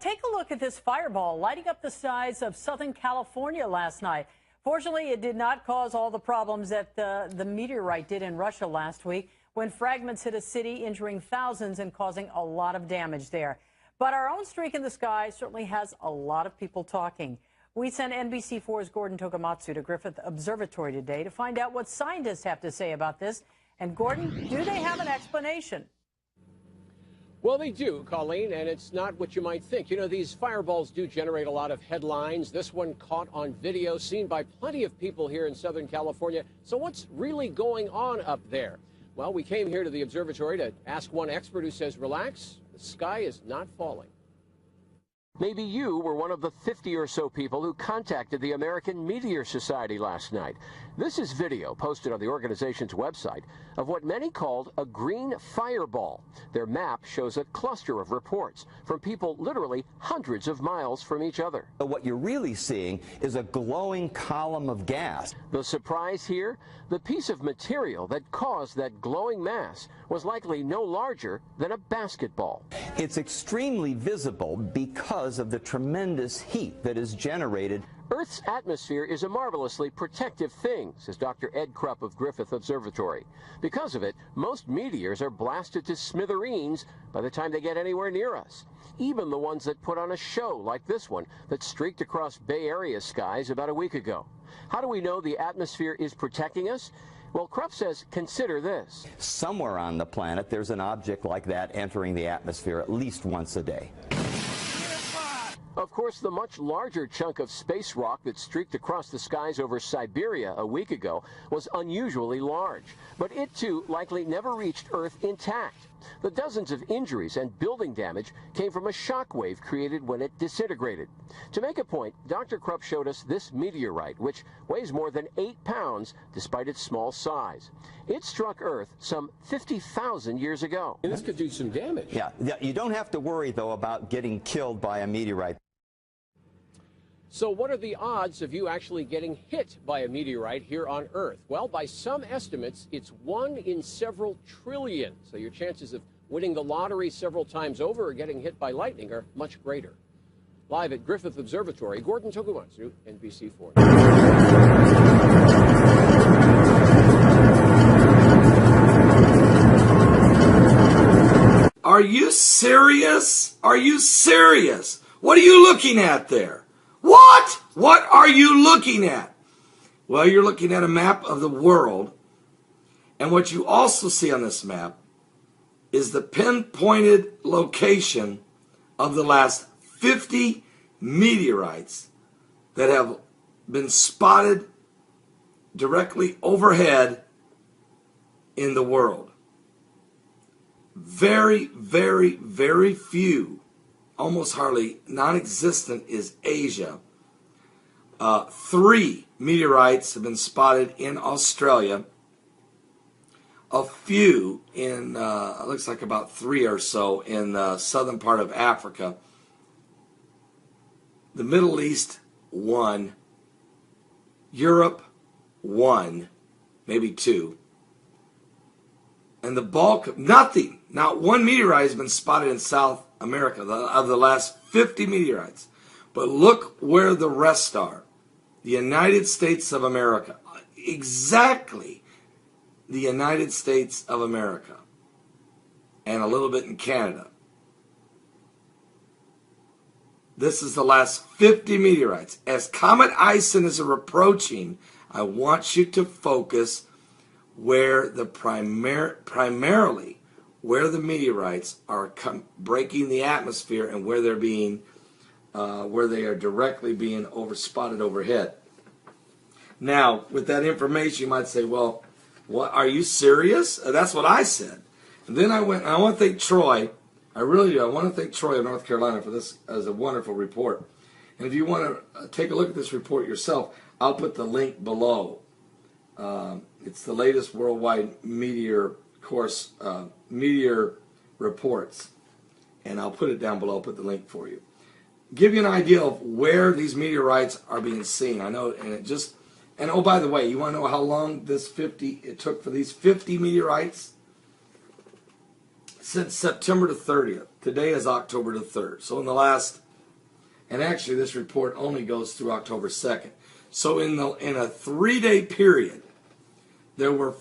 take a look at this fireball lighting up the skies of Southern California last night. Fortunately, it did not cause all the problems that the meteorite did in Russia last week when fragments hit a city, injuring thousands and causing a lot of damage there. But our own streak in the sky certainly has a lot of people talking. We sent NBC4's Gordon Tokamatsu to Griffith Observatory today to find out what scientists have to say about this. And Gordon, do they have an explanation? Well, they do, Colleen, and it's not what you might think. You know, these fireballs do generate a lot of headlines. This one caught on video, seen by plenty of people here in Southern California. So what's really going on up there? Well, we came here to the observatory to ask one expert who says, relax, the sky is not falling. Maybe you were one of the 50 or so people who contacted the American Meteor Society last night. This is video posted on the organization's website of what many called a green fireball. Their map shows a cluster of reports from people literally hundreds of miles from each other. What you're really seeing is a glowing column of gas. The surprise here? The piece of material that caused that glowing mass was likely no larger than a basketball. It's extremely visible because of the tremendous heat that is generated. Earth's atmosphere is a marvelously protective thing, says Dr. Ed Krupp of Griffith Observatory. Because of it, most meteors are blasted to smithereens by the time they get anywhere near us. Even the ones that put on a show, like this one that streaked across Bay Area skies about a week ago. How do we know the atmosphere is protecting us? Well, Krupp says, consider this. Somewhere on the planet, there's an object like that entering the atmosphere at least once a day. Of course, the much larger chunk of space rock that streaked across the skies over Siberia a week ago was unusually large, but it too likely never reached Earth intact. The dozens of injuries and building damage came from a shock wave created when it disintegrated. To make a point, Dr. Krupp showed us this meteorite, which weighs more than 8 pounds despite its small size. It struck Earth some 50,000 years ago. And this could do some damage. Yeah, you don't have to worry, though, about getting killed by a meteorite. So what are the odds of you actually getting hit by a meteorite here on Earth? Well, by some estimates, it's 1 in several trillion. So your chances of winning the lottery several times over or getting hit by lightning are much greater. Live at Griffith Observatory, Gordon Tokamatsu, NBC4. Are you serious? Are you serious? What are you looking at there? What? What are you looking at? Well, you're looking at a map of the world. And what you also see on this map is the pinpointed location of the last 50 meteorites that have been spotted directly overhead in the world. Very, very, very few, almost hardly non-existent, is Asia. 3 meteorites have been spotted in Australia. A few in, looks like about 3 or so in the southern part of Africa. The Middle East, 1. Europe, 1, maybe 2. And the bulk, nothing, not 1 meteorite has been spotted in South America of the last 50 meteorites. But look where the rest are. The United States of America. Exactly the United States of America. And a little bit in Canada. This is the last 50 meteorites. As Comet Ison is approaching, I want you to focus where the primarily where the meteorites are breaking the atmosphere and where they're being where they are directly being spotted overhead. Now, with that information, you might say, well, what, are you serious? That's what I said. And then I went, and I want to thank Troy. I really do. I want to thank Troy of North Carolina for this as a wonderful report. And if you want to take a look at this report yourself, I'll put the link below. It's the latest worldwide meteor reports. And I'll put it down below. I'll put the link for you. Give you an idea of where these meteorites are being seen. I know, and oh, by the way, you want to know how long it took for these 50 meteorites? Since September the 30th. Today is October the 3rd. So in the last And actually, this report only goes through October 2nd. So in a 3-day period, there were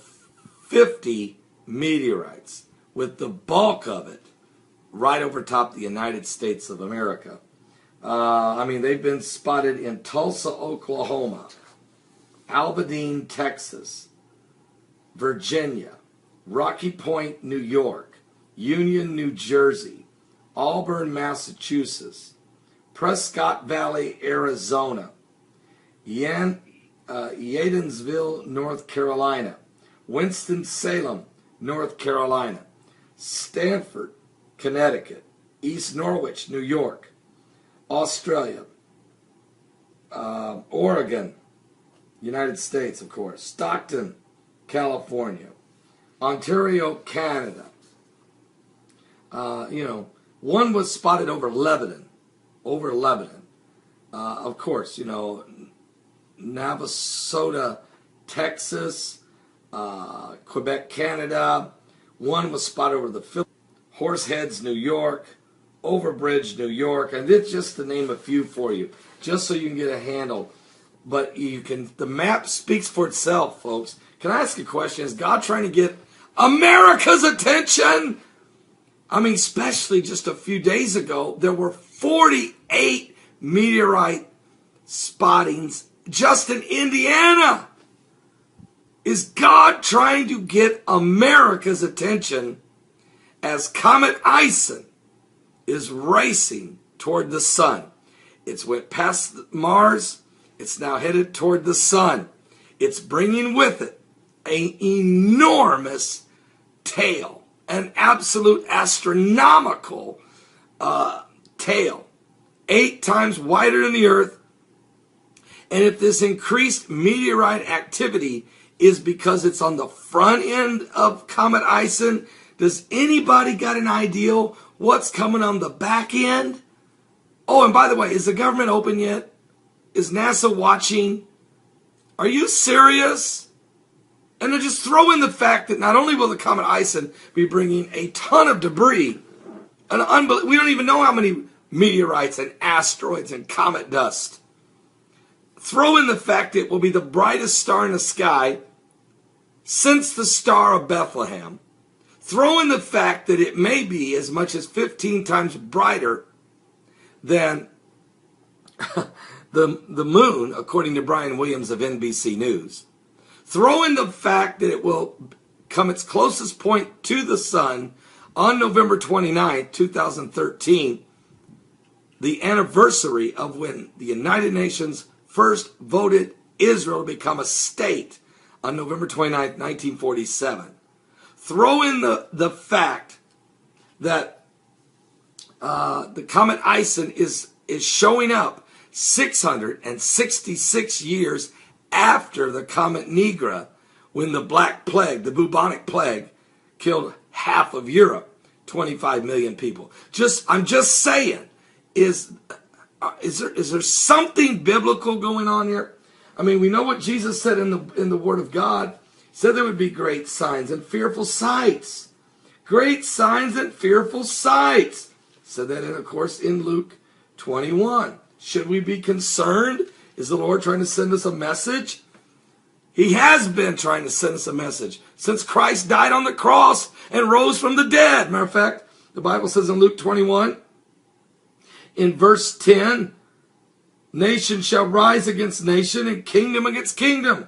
50 meteorites, with the bulk of it right over top the United States of America. They've been spotted in Tulsa, Oklahoma, Aberdeen, Texas, Virginia, Rocky Point, New York, Union, New Jersey, Auburn, Massachusetts, Prescott Valley, Arizona, Yadensville, North Carolina, Winston-Salem, North Carolina, Stanford, Connecticut, East Norwich, New York, Australia, Oregon, United States, of course, Stockton, California, Ontario, Canada. One was spotted over Lebanon. Of course, Navasota, Texas, Quebec, Canada. One was spotted over the Philippines, Horseheads, New York, Overbridge, New York, and it's just to name a few for you, just so you can get a handle. But the map speaks for itself, folks. Can I ask a question? Is God trying to get America's attention? Especially just a few days ago, there were 48 meteorite spottings just in Indiana. Is God trying to get America's attention as Comet Ison is racing toward the sun? It's went past Mars. It's now headed toward the sun. It's bringing with it an enormous tail, an absolute astronomical tail, 8 times wider than the Earth. And if this increased meteorite activity is because it's on the front end of Comet Ison, does anybody got an idea what's coming on the back end? Oh, and by the way, is the government open yet? Is NASA watching? Are you serious? And then just throw in the fact that not only will the Comet Ison be bringing a ton of debris, we don't even know how many meteorites and asteroids and comet dust. Throw in the fact it will be the brightest star in the sky since the Star of Bethlehem. Throw in the fact that it may be as much as 15 times brighter than the moon, according to Brian Williams of NBC News. Throw in the fact that it will come its closest point to the sun on November 29, 2013, the anniversary of when the United Nations first voted Israel to become a state on November 29, 1947. Throw in the fact that the Comet Ison is showing up 666 years after the Comet Nigra, when the Black Plague, the bubonic plague, killed half of Europe, 25 million people. I'm just saying, is there something biblical going on here? We know what Jesus said in the Word of God. He said there would be great signs and fearful sights. Great signs and fearful sights. Said that, of course, in Luke 21. Should we be concerned? Is the Lord trying to send us a message? He has been trying to send us a message since Christ died on the cross and rose from the dead. Matter of fact, the Bible says in Luke 21, in verse 10, nation shall rise against nation and kingdom against kingdom.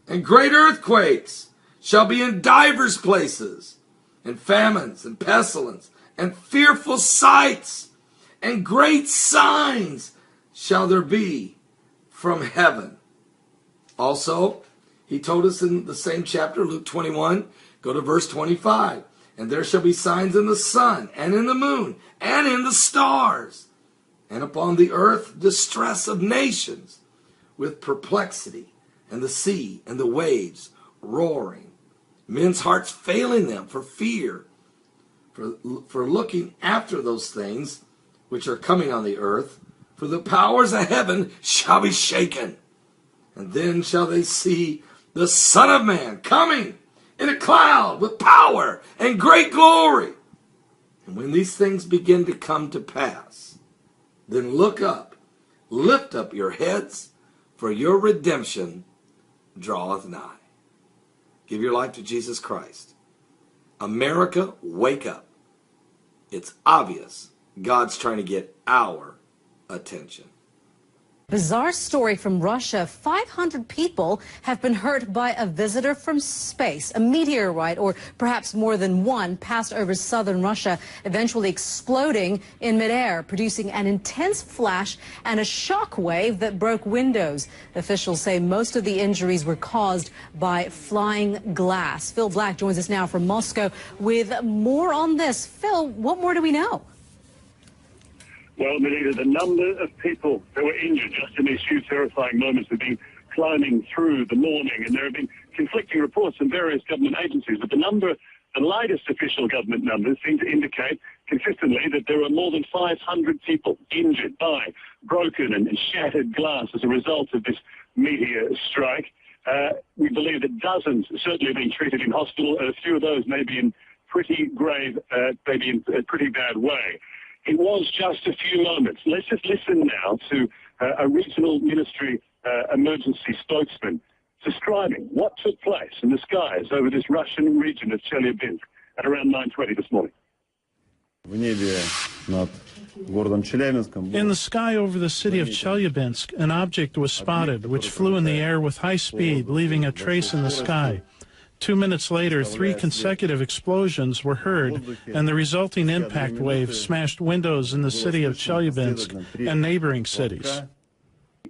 And great earthquakes shall be in divers places, and famines and pestilence and fearful sights and great signs shall there be from heaven. Also, he told us in the same chapter, Luke 21, go to verse 25. And there shall be signs in the sun, and in the moon, and in the stars, and upon the earth distress of nations, with perplexity, and the sea and the waves roaring, men's hearts failing them for fear, for looking after those things which are coming on the earth, for the powers of heaven shall be shaken. And then shall they see the Son of Man coming in a cloud with power and great glory. And when these things begin to come to pass, Then look up, lift up your heads, for your redemption draweth nigh. Give your life to Jesus Christ. America, wake up. It's obvious God's trying to get our attention. Bizarre story from Russia. 500 people have been hurt by a visitor from space. A meteorite, or perhaps more than one, passed over southern Russia, eventually exploding in midair, producing an intense flash and a shock wave that broke windows. Officials say most of the injuries were caused by flying glass. Phil Black joins us now from Moscow with more on this. Phil, what more do we know? Well, Melita, the number of people that were injured just in these few terrifying moments have been climbing through the morning, and there have been conflicting reports from various government agencies. But the latest official government numbers seem to indicate consistently that there are more than 500 people injured by broken and shattered glass as a result of this meteor strike. We believe that dozens certainly have been treated in hospital, and a few of those may be in pretty grave, maybe in a pretty bad way. It was just a few moments. Let's just listen now to a regional ministry emergency spokesman describing what took place in the skies over this Russian region of Chelyabinsk at around 9:20 this morning. In the sky over the city of Chelyabinsk, an object was spotted which flew in the air with high speed, leaving a trace in the sky. 2 minutes later, 3 consecutive explosions were heard, and the resulting impact wave smashed windows in the city of Chelyabinsk and neighboring cities.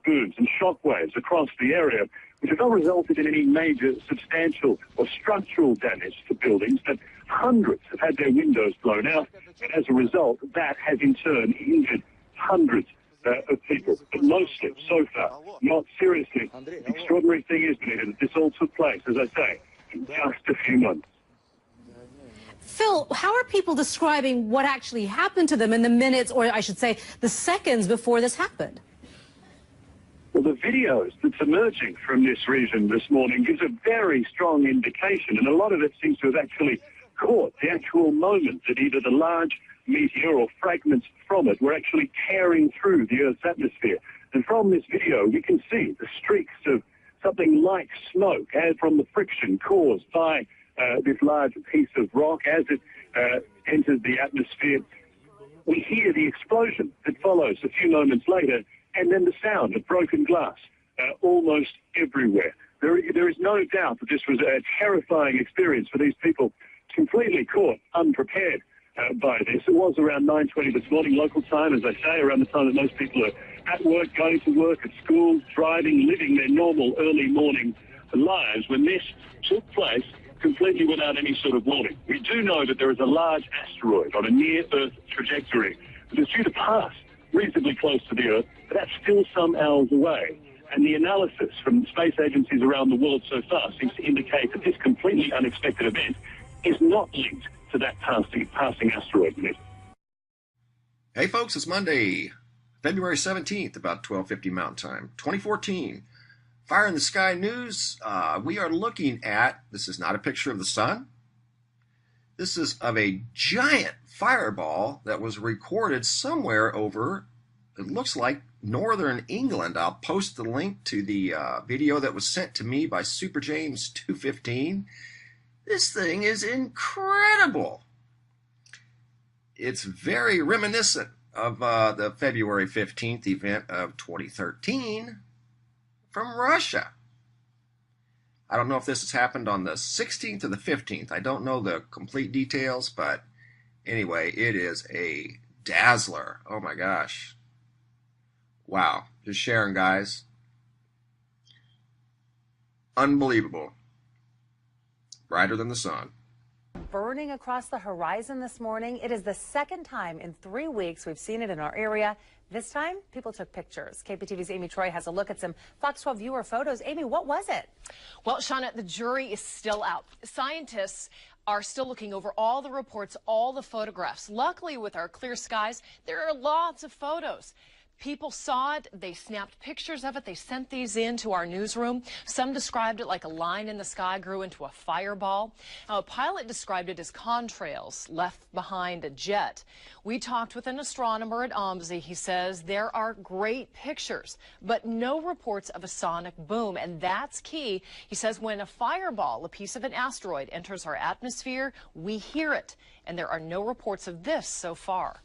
Booms and shock waves across the area, which have not resulted in any major substantial or structural damage to buildings, but hundreds have had their windows blown out, and as a result, that has in turn injured hundreds of people, but mostly, so far, not seriously. The extraordinary thing is, Benita, that this all took place, as I say, in just a few months. Phil, how are people describing what actually happened to them in the minutes, or I should say, the seconds before this happened? Well, the videos that's emerging from this region this morning gives a very strong indication, and a lot of it seems to have actually caught the actual moment that either the large meteor or fragments from it were actually tearing through the Earth's atmosphere. And from this video, we can see the streaks of something like smoke as from the friction caused by this large piece of rock as it enters the atmosphere. We hear the explosion that follows a few moments later, and then the sound of broken glass almost everywhere. There is no doubt that this was a terrifying experience for these people, completely caught unprepared by this. It was around 9:20 this morning, local time, as I say, around the time that most people are at work, going to work, at school, driving, living their normal early morning lives, when this took place completely without any sort of warning. We do know that there is a large asteroid on a near-Earth trajectory that is due to pass reasonably close to the Earth, but that's still some hours away. And the analysis from space agencies around the world so far seems to indicate that this completely unexpected event is not linked to that passing asteroid. Hey folks, it's Monday, February 17th, about 12:50 Mountain Time, 2014. Fire in the Sky News. We are looking at, this is not a picture of the sun. This is of a giant fireball that was recorded somewhere over, it looks like, northern England. I'll post the link to the video that was sent to me by Super James 215. This thing is incredible. It's very reminiscent of the February 15th event of 2013 from Russia. I don't know if this has happened on the 16th or the 15th. I don't know the complete details, but anyway, it is a dazzler. Oh my gosh. Wow. Just sharing, guys. Unbelievable. Brighter than the sun. Burning across the horizon this morning. It is the second time in 3 weeks we've seen it in our area. This time, people took pictures. KPTV's Amy Troy has a look at some Fox 12 viewer photos. Amy, what was it? Well, Shauna, the jury is still out. Scientists are still looking over all the reports, all the photographs. Luckily, with our clear skies, there are lots of photos. People saw it. They snapped pictures of it. They sent these in to our newsroom. Some described it like a line in the sky grew into a fireball. Now, a pilot described it as contrails left behind a jet. We talked with an astronomer at OMSI. He says there are great pictures, but no reports of a sonic boom, and that's key. He says when a fireball, a piece of an asteroid, enters our atmosphere, we hear it, and there are no reports of this so far.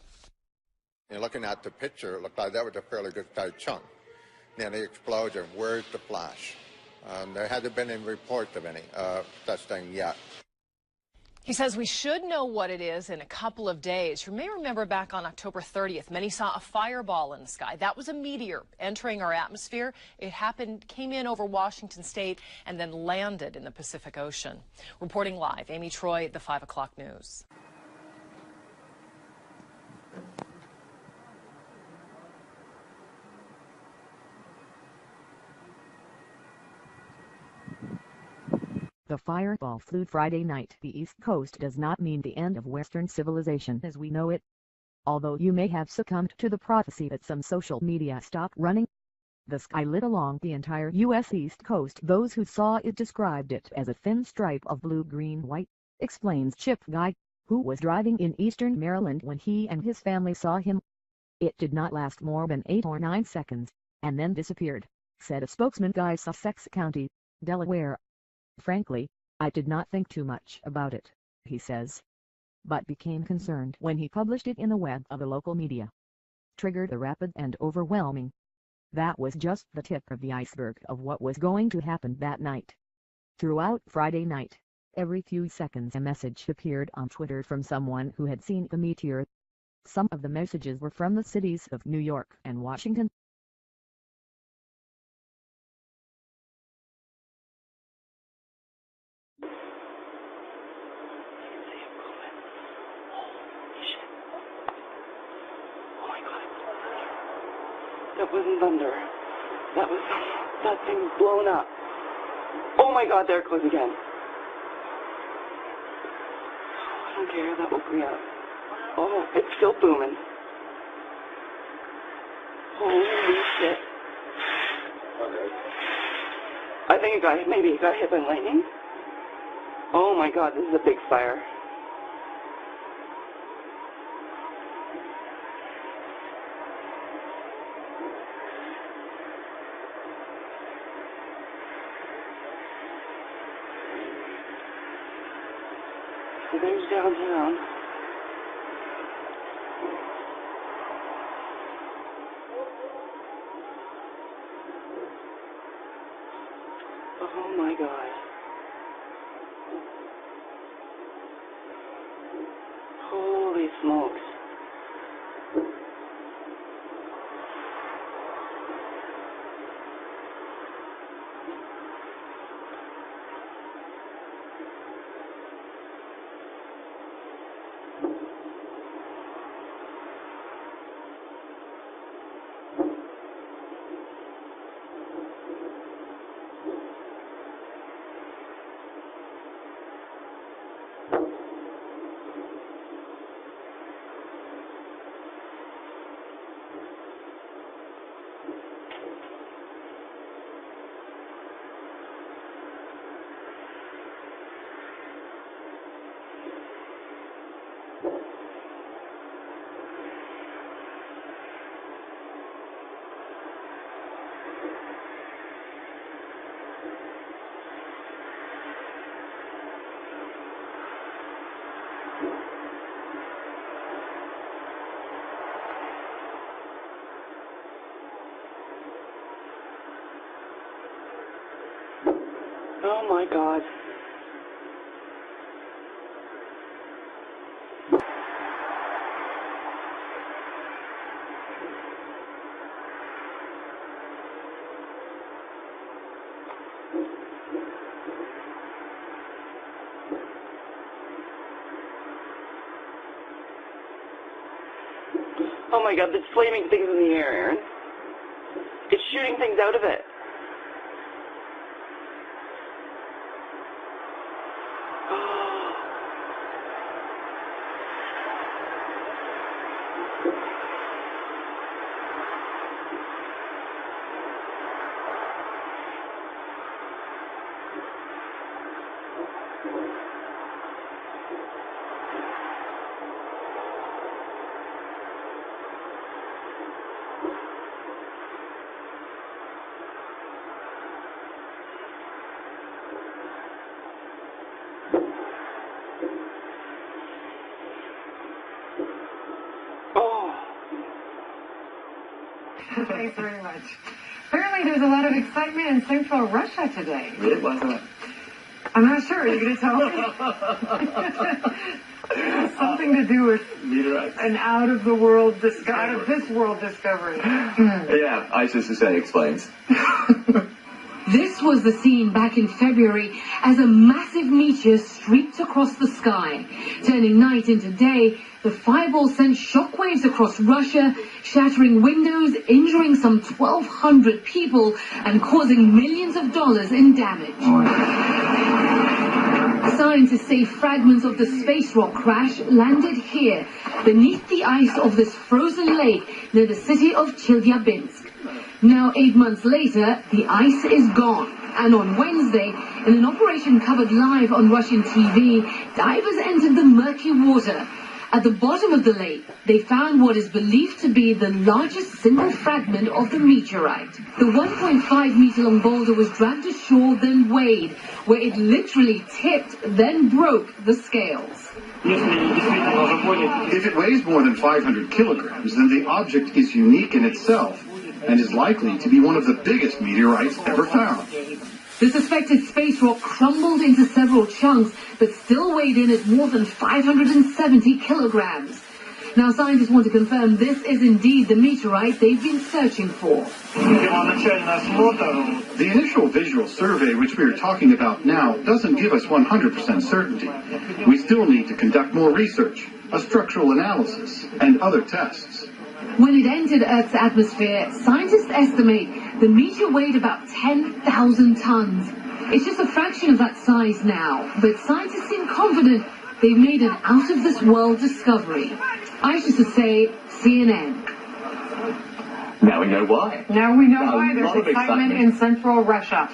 And looking at the picture, it looked like that was a fairly good sized chunk. Then the explosion, where's the flash? There hasn't been any reports of any such thing yet. He says we should know what it is in a couple of days. You may remember back on October 30th, many saw a fireball in the sky. That was a meteor entering our atmosphere. It came in over Washington State and then landed in the Pacific Ocean. Reporting live, Amy Troy, the 5 o'clock news. The fireball flew Friday night. The East Coast does not mean the end of Western civilization as we know it. Although you may have succumbed to the prophecy that some social media stopped running. The sky lit along the entire U.S. East Coast. Those who saw it described it as a thin stripe of blue-green-white, explains Chip Guy, who was driving in eastern Maryland when he and his family saw him. It did not last more than 8 or 9 seconds, and then disappeared, said a spokesman. Guy, Sussex County, Delaware. Frankly, I did not think too much about it, he says, but became concerned when he published it in the web of the local media. Triggered a rapid and overwhelming. That was just the tip of the iceberg of what was going to happen that night. Throughout Friday night, every few seconds a message appeared on Twitter from someone who had seen the meteor. Some of the messages were from the cities of New York and Washington. That wasn't thunder. That thing's blown up. Oh my God, there it goes again. I don't care, that woke me up. Oh, it's still booming. Holy shit. I think maybe it got hit by lightning. Oh my God, this is a big fire. So there's downtown. Oh my God. Holy smokes. Oh my God. Oh my God, there's flaming things in the air, Aaron. It's shooting things out of it. Thanks very much. Apparently there's a lot of excitement in central Russia today. Really? What's that? I'm not sure. Are you going to tell me? Something to do with meteorites. An out of this world discovery. Yeah, ISIS explains. This was the scene back in February as a massive meteor streaked across the sky. Turning night into day, the fireball sent shockwaves across Russia, shattering windows, injuring some 1,200 people, and causing millions of dollars in damage. Scientists say fragments of the space rock crash landed here, beneath the ice of this frozen lake near the city of Chelyabinsk. Now, 8 months later, the ice is gone. And on Wednesday, in an operation covered live on Russian TV, divers entered the murky water. At the bottom of the lake, they found what is believed to be the largest single fragment of the meteorite. The 1.5-meter-long boulder was dragged ashore, then weighed, where it literally tipped, then broke the scales. If it weighs more than 500 kilograms, then the object is unique in itself and is likely to be one of the biggest meteorites ever found. The suspected space rock crumbled into several chunks, but still weighed in at more than 570 kilograms. Now, scientists want to confirm this is indeed the meteorite they've been searching for. The initial visual survey, which we are talking about now, doesn't give us 100% certainty. We still need to conduct more research, a structural analysis, and other tests. When it entered Earth's atmosphere, scientists estimate the meteor weighed about 10,000 tons. It's just a fraction of that size now, but scientists seem confident they've made an out-of-this-world discovery. I should say CNN. Now we know why. Now we know why. There's excitement in central Russia.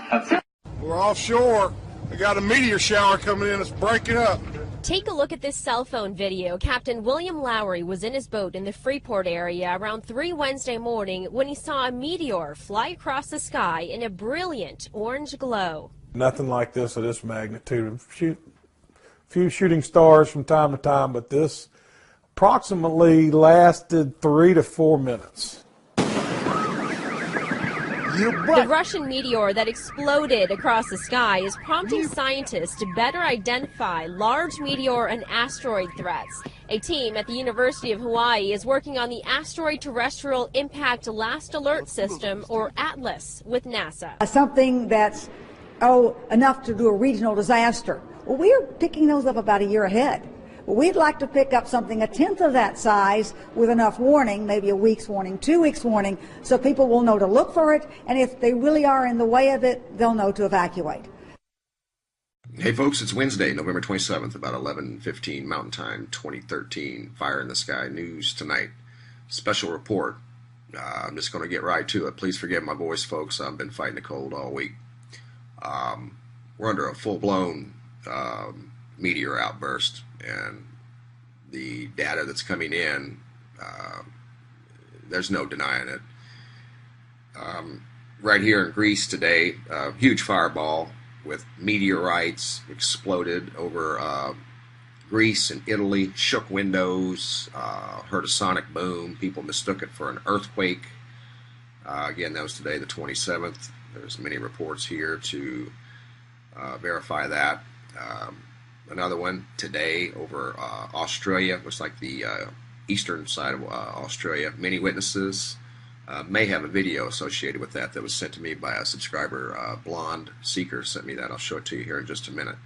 We're offshore. We got a meteor shower coming in. It's breaking up. Take a look at this cell phone video. Captain William Lowry was in his boat in the Freeport area around 3 Wednesday morning when he saw a meteor fly across the sky in a brilliant orange glow. Nothing like this of this magnitude. A few shooting stars from time to time, but this approximately lasted 3 to 4 minutes. The Russian meteor that exploded across the sky is prompting scientists to better identify large meteor and asteroid threats. A team at the University of Hawaii is working on the Asteroid Terrestrial Impact Last Alert System, or ATLAS, with NASA. Something that's, enough to do a regional disaster. Well, we're picking those up about a year ahead. We'd like to pick up something a tenth of that size with enough warning, maybe a week's warning, 2 weeks warning, so people will know to look for it, and if they really are in the way of it, they'll know to evacuate. Hey folks, it's Wednesday, November 27th, about 11:15 Mountain Time, 2013. Fire in the Sky News tonight. Special report. I'm just going to get right to it. Please forgive my voice, folks. I've been fighting a cold all week. We're under a full-blown meteor outburst, and the data that's coming in, there's no denying it. Right here in Greece today, a huge fireball with meteorites exploded over Greece and Italy, shook windows, heard a sonic boom. People mistook it for an earthquake. Again, that was today, the 27th. There's many reports here to verify that. Another one today over Australia, looks like the eastern side of Australia. Many witnesses. May have a video associated with that was sent to me by a subscriber. Blonde Seeker sent me that. I'll show it to you here in just a minute.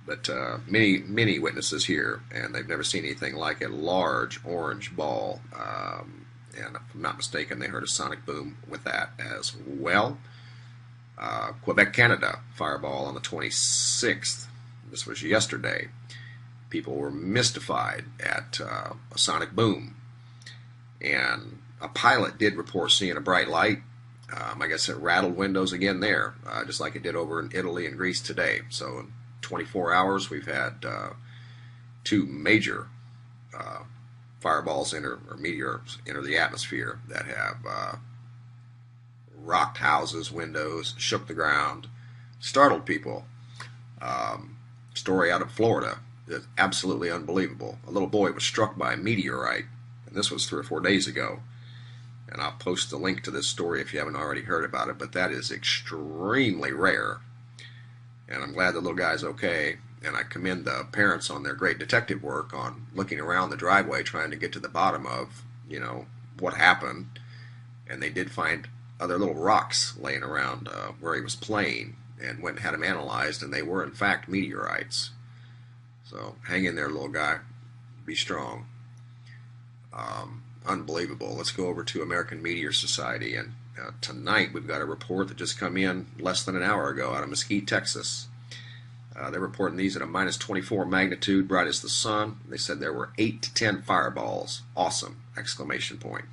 But many witnesses here, and they've never seen anything like a large orange ball. And if I'm not mistaken, they heard a sonic boom with that as well. Quebec, Canada, fireball on the 26th. This was yesterday. People were mystified at a sonic boom. And a pilot did report seeing a bright light. I guess it rattled windows again there, just like it did over in Italy and Greece today. So 24 hours, we've had 2 major fireballs enter, or meteors enter the atmosphere that have rocked houses, windows, shook the ground, startled people. Story out of Florida is absolutely unbelievable. A little boy was struck by a meteorite, and this was 3 or 4 days ago. And I'll post the link to this story if you haven't already heard about it, but that is extremely rare. And I'm glad the little guy's okay, and I commend the parents on their great detective work on looking around the driveway trying to get to the bottom of, you know, what happened. And they did find other little rocks laying around where he was playing, and went and had them analyzed, and they were in fact meteorites. So hang in there, little guy. Be strong. Unbelievable. Let's go over to American Meteor Society, and tonight we've got a report that just come in less than an hour ago out of Mesquite, Texas. They're reporting these at a minus 24 magnitude, bright as the sun. They said there were 8 to 10 fireballs. Awesome! Exclamation point.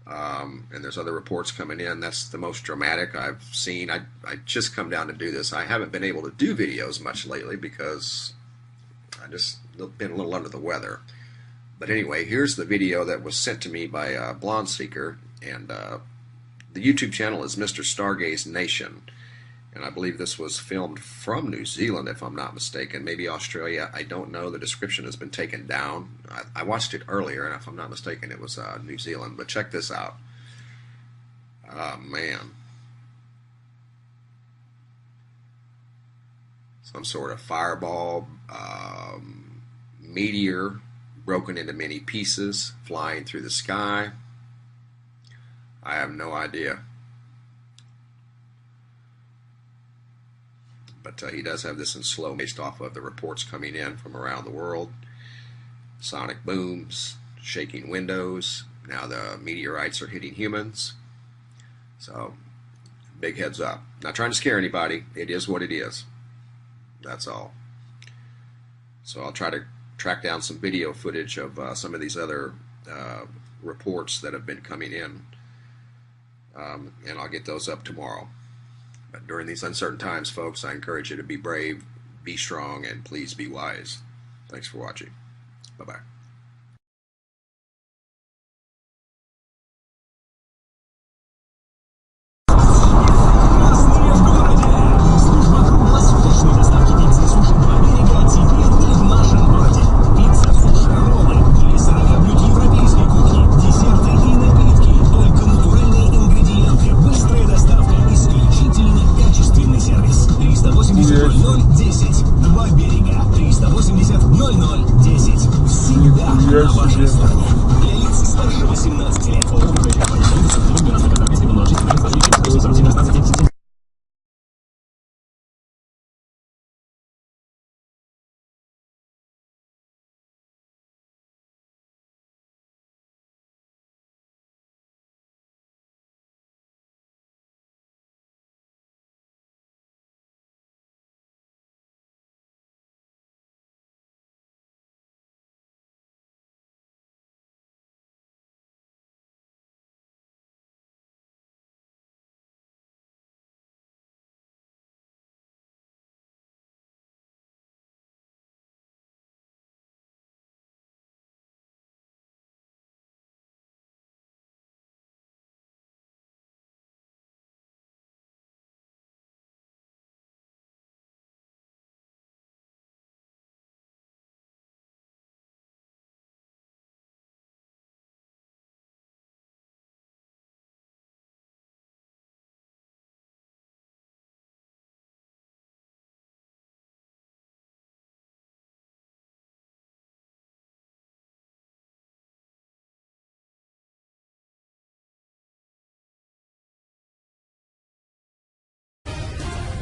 And there's other reports coming in. That's the most dramatic I've seen. I just come down to do this. I haven't been able to do videos much lately because I just been a little under the weather. But anyway, here's the video that was sent to me by Blonde Seeker, and the YouTube channel is Mr. Stargaze Nation, and I believe this was filmed from New Zealand, if I'm not mistaken, maybe Australia. I don't know. The description has been taken down. I watched it earlier, and if I'm not mistaken, it was New Zealand. But check this out. Oh, man. Some sort of fireball, meteor, broken into many pieces, flying through the sky. I have no idea. But he does have this in slow based off of the reports coming in from around the world. Sonic booms, shaking windows. Now the meteorites are hitting humans. So, big heads up. Not trying to scare anybody. It is what it is. That's all. So I'll try to track down some video footage of some of these other reports that have been coming in, and I'll get those up tomorrow. But during these uncertain times, folks, I encourage you to be brave, be strong, and please be wise. Thanks for watching. Bye-bye.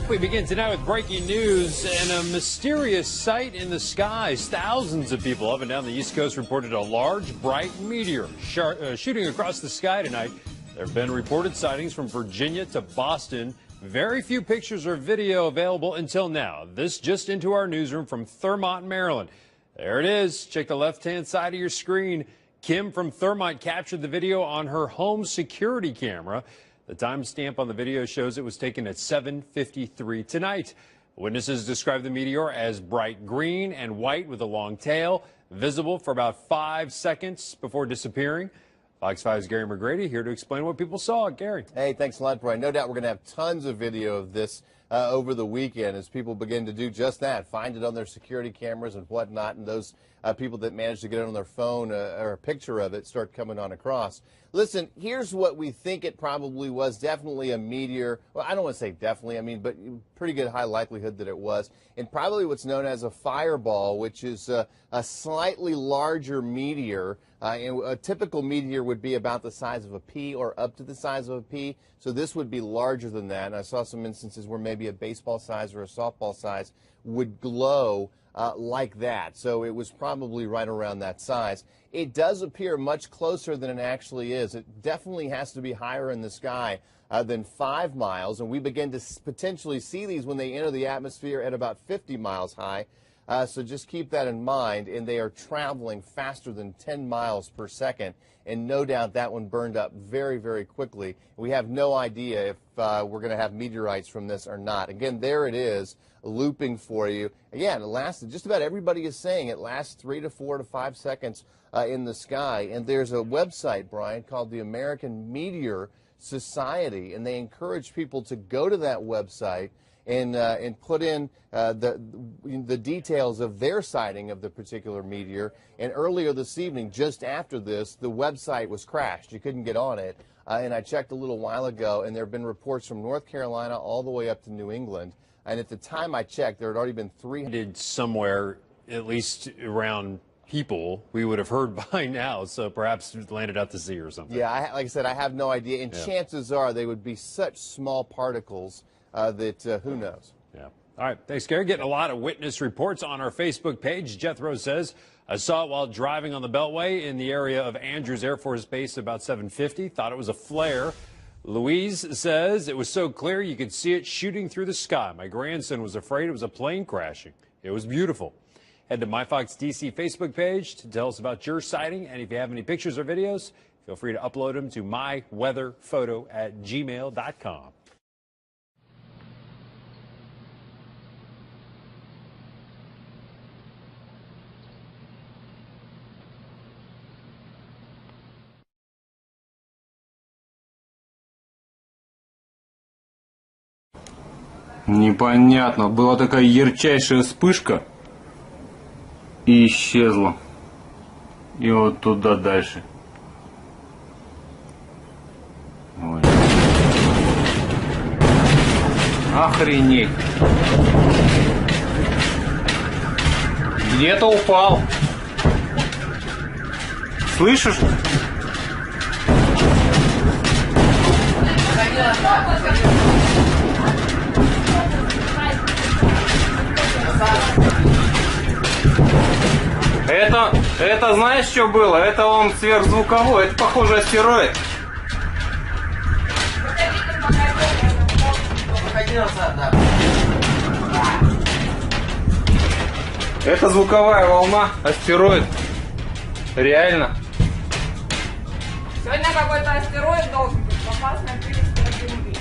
We begin tonight with breaking news and a mysterious sight in the skies. Thousands of people up and down the East Coast reported a large, bright meteor shooting across the sky tonight. There have been reported sightings from Virginia to Boston. Very few pictures or video available until now. This just into our newsroom from Thurmont, Maryland. There it is. Check the left-hand side of your screen. Kim from Thurmont captured the video on her home security camera. The timestamp on the video shows it was taken at 7:53 tonight. Witnesses describe the meteor as bright green and white with a long tail, visible for about 5 seconds before disappearing. Fox 5's Gary McGrady here to explain what people saw. Gary. Hey, thanks a lot, Brian. No doubt we're going to have tons of video of this over the weekend as people begin to do just that, find it on their security cameras and whatnot, and those people that manage to get it on their phone or a picture of it start coming on across. Listen, here's what we think it probably was. Definitely a meteor. Well, I don't want to say definitely, but pretty good high likelihood that it was. And probably what's known as a fireball, which is a slightly larger meteor. And a typical meteor would be about the size of a pea or up to the size of a pea. So this would be larger than that. And I saw some instances where maybe a baseball size or a softball size would glow like that. So it was probably right around that size. It does appear much closer than it actually is. It definitely has to be higher in the sky than 5 miles. And we begin to potentially see these when they enter the atmosphere at about 50 miles high. So just keep that in mind, and they are traveling faster than 10 miles per second, and no doubt that one burned up very, very quickly. We have no idea if we're going to have meteorites from this or not. Again, there it is, looping for you. Again, it lasted, just about everybody is saying it lasts 3 to 4 to 5 seconds in the sky, and there's a website, Brian, called the American Meteor Society, and they encourage people to go to that website and put in the details of their sighting of the particular meteor. And earlier this evening, just after this, the website was crashed. You couldn't get on it. And I checked a little while ago, and there have been reports from North Carolina all the way up to New England. And at the time I checked, there had already been 300. Somewhere, at least around people, we would have heard by now. So perhaps it landed out to sea or something. Yeah, like I said, I have no idea. And chances are they would be such small particles that who knows. Yeah. All right. Thanks, Gary. Getting a lot of witness reports on our Facebook page. Jethro says, I saw it while driving on the Beltway in the area of Andrews Air Force Base about 7:50. Thought it was a flare. Louise says it was so clear you could see it shooting through the sky. My grandson was afraid it was a plane crashing. It was beautiful. Head to MyFox DC Facebook page to tell us about your sighting. And if you have any pictures or videos, feel free to upload them to myweatherphoto@gmail.com. Непонятно. Была такая ярчайшая вспышка и исчезла. И вот туда дальше. Ой. Охренеть. Где-то упал. Слышишь? Это знаешь, что было? Это он сверхзвуковой, это похоже астероид. Это звуковая волна, астероид. Реально. Сегодня какой-то астероид должен быть в опасной близости от Земли.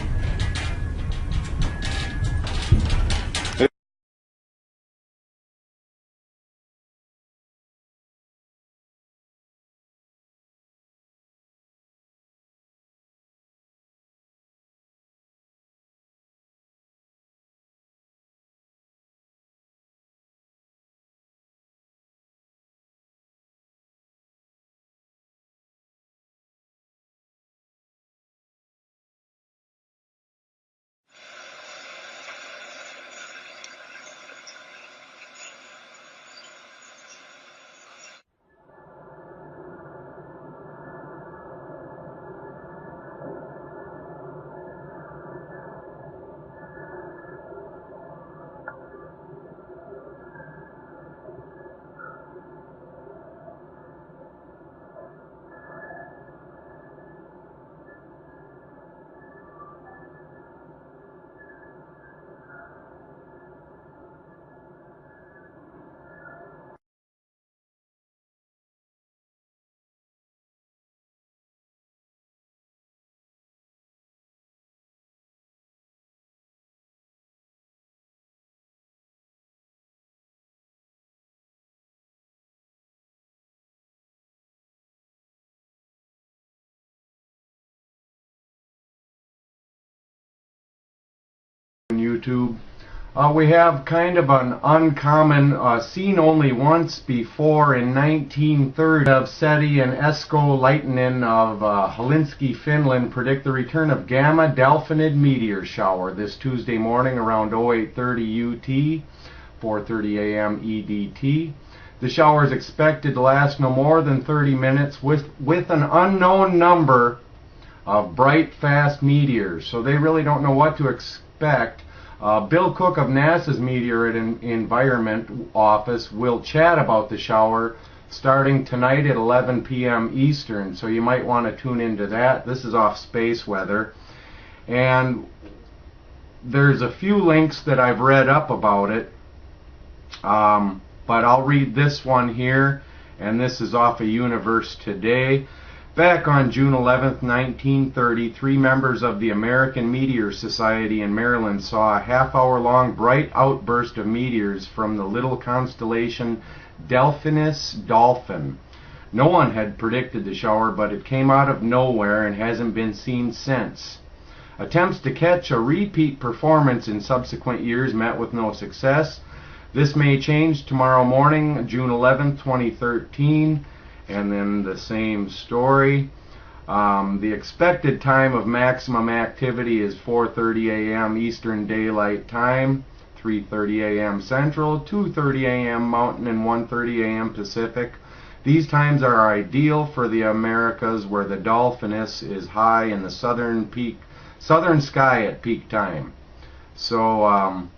YouTube. We have kind of an uncommon, seen only once before in 1930, of SETI and Esko Laitinen of Helsinki, Finland predict the return of Gamma Delphinid meteor shower this Tuesday morning around 0830 UT, 4:30 a.m. EDT. The shower is expected to last no more than 30 minutes with an unknown number of bright, fast meteors. So they really don't know what to expect. Bill Cook of NASA's Meteor and Environment Office will chat about the shower starting tonight at 11 p.m. Eastern, so you might want to tune into that. This is off space weather. And there's a few links that I've read up about it, but I'll read this one here, and this is off of Universe Today. Back on June 11th, 1930, 3 members of the American Meteor Society in Maryland saw a half-hour-long bright outburst of meteors from the little constellation Delphinus Dolphin. No one had predicted the shower, but it came out of nowhere and hasn't been seen since. Attempts to catch a repeat performance in subsequent years met with no success. This may change tomorrow morning, June 11th, 2013. And then the same story. The expected time of maximum activity is 4:30 a.m. Eastern Daylight Time, 3:30 a.m. Central, 2:30 a.m. Mountain, and 1:30 a.m. Pacific. These times are ideal for the Americas, where the Dolphinus is high in the southern sky at peak time. So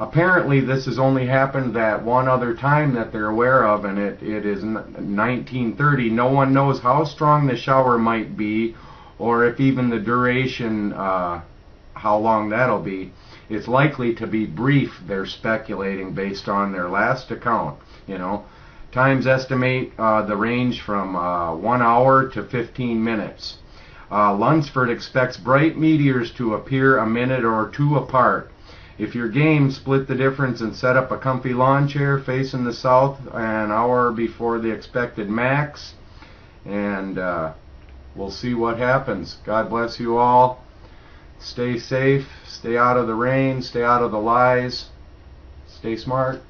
apparently this has only happened that one other time that they're aware of, and it is 1930. No one knows how strong the shower might be, or if even the duration, how long that'll be. It's likely to be brief, they're speculating, based on their last account. You know, times estimate the range from 1 hour to 15 minutes. Lunsford expects bright meteors to appear a minute or two apart. If you're game, split the difference and set up a comfy lawn chair facing the south an hour before the expected max, and we'll see what happens. God bless you all. Stay safe, stay out of the rain, stay out of the lies, stay smart.